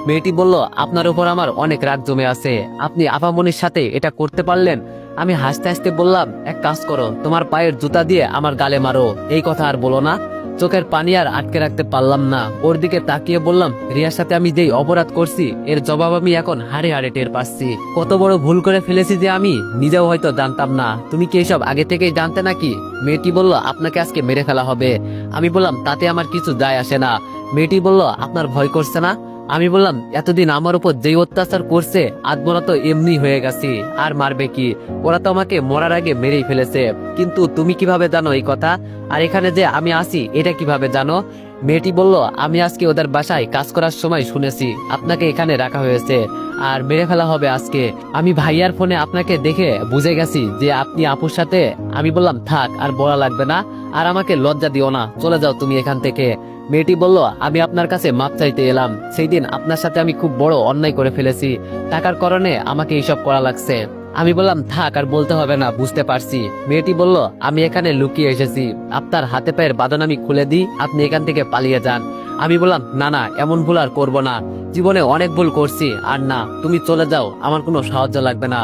মেয়েটি বলল, আপনার উপর আমার অনেক রাগ জমে আছে, আপনি আপামনির সাথে এটা করতে পারলেন। আমি হাসতে হাসতে বললাম, এক কাজ করো, তোমার পায়ের জুতা দিয়ে আমার গালে মারো। এই কথা আর বলো না। চোখের পানি আর আটকে রাখতে পারলাম না, ওর দিকে তাকিয়ে বললাম, রিয়ার সাথে আমি যেই অপরাধ করছি এর জবাব আমি এখন হাড়ে হাড়ে টের পাচ্ছি। কত বড় ভুল করে ফেলেছি যে আমি নিজেও হয়তো জানতাম না। তুমি কি এসব আগে থেকেই জানতে নাকি? মেয়েটি বলল, আপনাকে আজকে মেরে ফেলা হবে। আমি বললাম, তাতে আমার কিছু যায় আসে না। মেয়েটি বলল, আপনার ভয় করছে না? আমি বললাম, এতদিন আমার উপর যেই অত্যাচার করছে আজ মোরা তো এমনি হয়ে গেছি, আর মারবে কি? ওরা তো আমাকে মরার আগে মেরেই ফেলেছে। কিন্তু তুমি কিভাবে জানো এই কথা? আর এখানে যে আমি আছি এটা কিভাবে জানো? মেয়েটি বলল, আমি আজকে ওদের বাসায় কাজ করার সময় শুনেছি আপনাকে এখানে রাখা হয়েছে আর মেরে ফেলা হবে আজকে। আমি ভাইয়ার ফোনে আপনাকে দেখে বুঝে গেছি যে আপনি আপুর সাথে। আমি বললাম, থাক, আর বলা লাগবে না, আর আমাকে লজ্জা দিও না, চলে যাও তুমি এখান থেকে। মেয়েটি বলল, আমি আপনার কাছে মাপ চাইতে এলাম। সেই দিন আপনার সাথে আমি খুব বড় অন্যায় করে ফেলেছি, টাকার কারণে আমাকে এইসব করা লাগছে। আমি বললাম, থাক, আর বলতে হবে না, বুঝতে পারছি। মেয়েটি বলল, আমি এখানে লুকিয়ে এসেছি, আপনার হাতে পায়ের বাঁধন আমি খুলে দিই, আপনি এখান থেকে পালিয়ে যান। আমি বললাম, না না, এমন ভুল আর করবো না, জীবনে অনেক ভুল করছি, আর না, তুমি চলে যাও, আমার কোনো সাহায্য লাগবে না।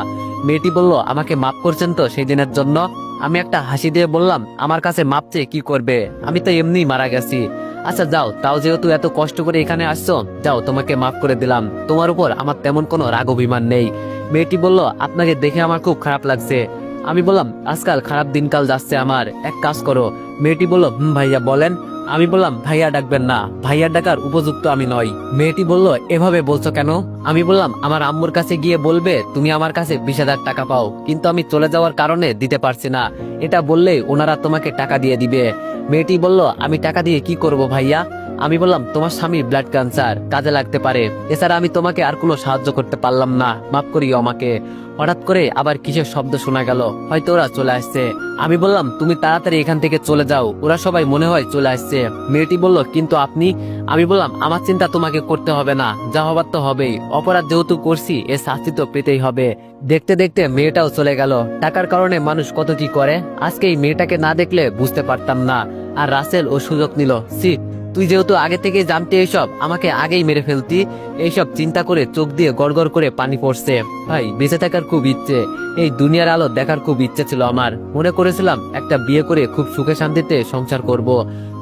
মেয়েটি বলল, আমাকে মাফ করছেন তো সেই দিনের জন্য? আমি একটা হাসি দিয়ে বললাম, আমার কাছে মাপ চেয়ে কি করবে, আমি তো এমনি মারা গেছি। আচ্ছা যাও, তাও যেহেতু এত কষ্ট করে এখানে আসছো, যাও, তোমাকে মাফ করে দিলাম, তোমার উপর আমার তেমন কোনো রাগ অভিমান নেই। মেয়েটি বলল, আপনাকে দেখে আমার খুব খারাপ লাগছে। আমি বললাম, আজকাল খারাপ দিনকাল যাচ্ছে আমার, এক কাজ করো। মেয়েটি বলল, ভাইয়া বলেন। আমি বললাম, ভাইয়া ডাকবেন না, ভাইয়া ডাকার উপযুক্ত আমি নই। মেয়েটি বলল, এভাবে বলছো কেন? আমি বললাম, আমার আম্মুর কাছে গিয়ে বলবে তুমি আমার কাছে 20,000 টাকা পাও, কিন্তু আমি চলে যাওয়ার কারণে দিতে পারছি না, এটা বললেই ওনারা তোমাকে টাকা দিয়ে দিবে। মেয়েটি বলল, আমি টাকা দিয়ে কি করব ভাইয়া? আমি বললাম, তোমার স্বামীর ব্লাড ক্যান্সার, কাজে লাগতে পারে, এছাড়া আমি তোমাকে আর কোনো সাহায্য করতে পারলাম না, মাফ করিও আমাকে। হঠাৎ করে আবার কিসের শব্দ শোনা গেল, হয়তো ওরা চলে আসছে। আমি বললাম, তুমি তাড়াতাড়ি এখান থেকে চলে যাও, ওরা সবাই মনে হয় চলে আসছে। মেয়েটি বলল, কিন্তু আপনি? আমি বললাম, আমার চিন্তা তোমাকে করতে হবে না, যা হবার তো হবেই, অপরাধ যেহেতু করছি এর শাস্তি তো পেতেই হবে। দেখতে দেখতে মেয়েটাও চলে গেল। টাকার কারণে মানুষ কত কি করে, আজকে এই মেয়েটাকে না দেখলে বুঝতে পারতাম না। আর রাসেল ও সুযোগ নিল। তুই যেহেতু আগে থেকে জানতে এইসব, আমাকে আগেই মেরে ফেলতি। এইসব চিন্তা করে চোখ দিয়ে গড়গড় করে পানি পড়ছে। ভাই, বেঁচে থাকার খুব ইচ্ছে, এই দুনিয়ার আলো দেখার খুব ইচ্ছে ছিল আমার। মনে করেছিলাম একটা বিয়ে করে খুব সুখে শান্তিতে সংসার করব।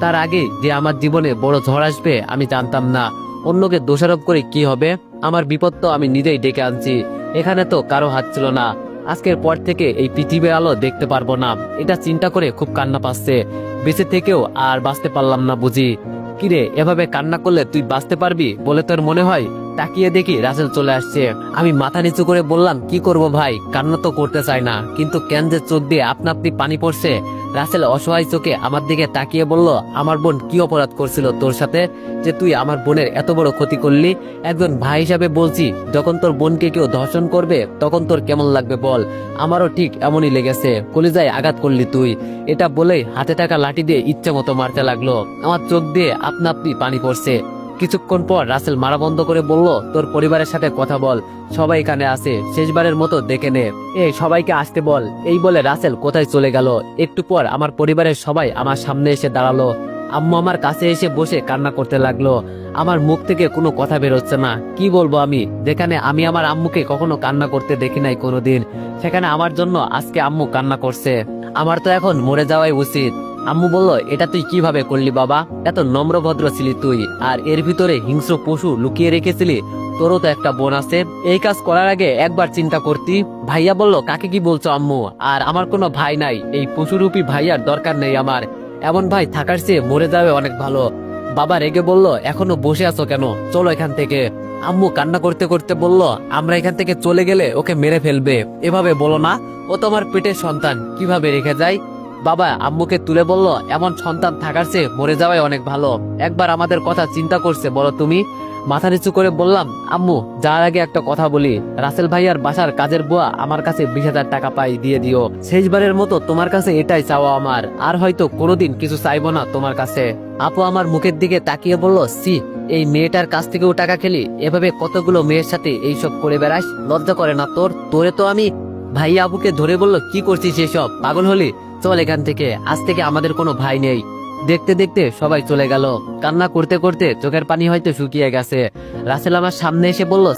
তার আগে যে আমার জীবনে বড় ঝড় আসবে আমি জানতাম না। অন্যকে দোষারোপ করে কি হবে? আমার বিপদ তো আমি নিজেই ডেকে আনছি, এখানে তো কারো হাত ছিল না। আজকের পর থেকে এই পৃথিবীর আলো দেখতে পারবো না, এটা চিন্তা করে খুব কান্না পাচ্ছে। বেঁচে থেকেও আর বাঁচতে পারলাম না বুঝি। কিরে, এভাবে কান্না করলে তুই বাঁচতে পারবি বলে তোর মনে হয়? তাকিয়ে দেখি রাসেল চলে আসছে। আমি মাথা নিচু করে বললাম, কি করব ভাই, কান্না তো করতে চাই না, কিন্তু কেন যে চোখ দিয়ে আপনা আপনি পানি পড়ছে। রাসেল অসহায় চোখে আমার দিকে তাকিয়ে বলল, আমার বোন কি অপরাধ করছিল তোর সাথে যে তুই আমার বোনের এত বড় ক্ষতি করলি? একজন ভাই হিসাবে বলছি, যখন তোর বোনকে কেউ ধর্ষণ করবে তখন তোর কেমন লাগবে বল? আমারও ঠিক এমনই লেগেছে, কলিজায় আঘাত করলি তুই। এটা বলেই হাতে থাকা লাঠি দিয়ে ইচ্ছে মতো মারতে লাগলো। আমার চোখ দিয়ে আপনা আপনি পানি পড়ছে। কিছুক্ষণ পর রাসেল মারা বন্ধ করে বলল, তোর পরিবারের সাথে কথা বল, সবাই এখানে আছে, শেষবারের মতো দেখে নে, সবাইকে আসতে বল। এই বলে রাসেল কোথায় চলে গেল। একটু পর আমার পরিবারের সবাই আমার সামনে এসে দাঁড়ালো। আম্মু আমার কাছে এসে বসে কান্না করতে লাগলো। আমার মুখ থেকে কোনো কথা বেরোচ্ছে না, কি বলবো আমি? যেখানে আমি আমার আম্মুকে কখনো কান্না করতে দেখি নাই কোনোদিন, সেখানে আমার জন্য আজকে আম্মু কান্না করছে। আমার তো এখন মরে যাওয়াই উচিত। আম্মু বলল, এটা তুই কিভাবে করলি বাবা? এত নম্র ভদ্র ছিলি তুই, আর এর ভিতরে হিংস্র পশু লুকিয়ে রেখেছিলি। তোরও তো একটা বোন আছে, এই কাজ করার আগে একবার চিন্তা করতি। ভাইয়া বলল, কাকে কি বলছো আম্মু? আর আমার কোনো ভাই নাই, এই পশুরূপী ভাইয়ার দরকার নেই আমার। এমন ভাই থাকার চেয়ে মরে যাবে অনেক ভালো। বাবা রেগে বলল, এখনো বসে আছো কেন, চলো এখান থেকে। আম্মু কান্না করতে করতে বলল, আমরা এখান থেকে চলে গেলে ওকে মেরে ফেলবে। এভাবে বলো না, ও তোমার পেটের সন্তান, কিভাবে রেখে যায়? বাবা আম্মুকে তুলে বলল, এমন সন্তান থাকার চেয়ে মরে যাওয়াই অনেক ভালো। একবার আমাদের কথা চিন্তা করছে বলো তুমি? মাথা নিচু করে বললাম, আম্মু যার আগে একটা কথা বলি, রাসেল ভাইয়ার বাসার কাজের বুয়া আমার কাছে 20,000 টাকা পাই, দিয়ে দিও। শেষবারের মতো তোমার কাছে এটাই চাওয়া আমার, আর হয়তো কোনোদিন কিছু চাইবো না তোমার কাছে। আপু আমার মুখের দিকে তাকিয়ে বলল, এই মেয়েটার কাছ থেকেও টাকা খেলি? এভাবে কতগুলো মেয়ের সাথে এইসব করে বেড়াস, লজ্জা করে না তোর? তোরে তো আমি। ভাইয়া আবুকে ধরে বলল, কি করছিস এসব, পাগল হলি? চল এখান থেকে, আজ থেকে আমাদের কোনো ভাই নেই। দেখতে দেখতে সবাই চলে গেল। কান্না করতে করতে চোখের পানি হয়তো শুকিয়ে গেছে। রাসেল আমার সামনে এসে বলল,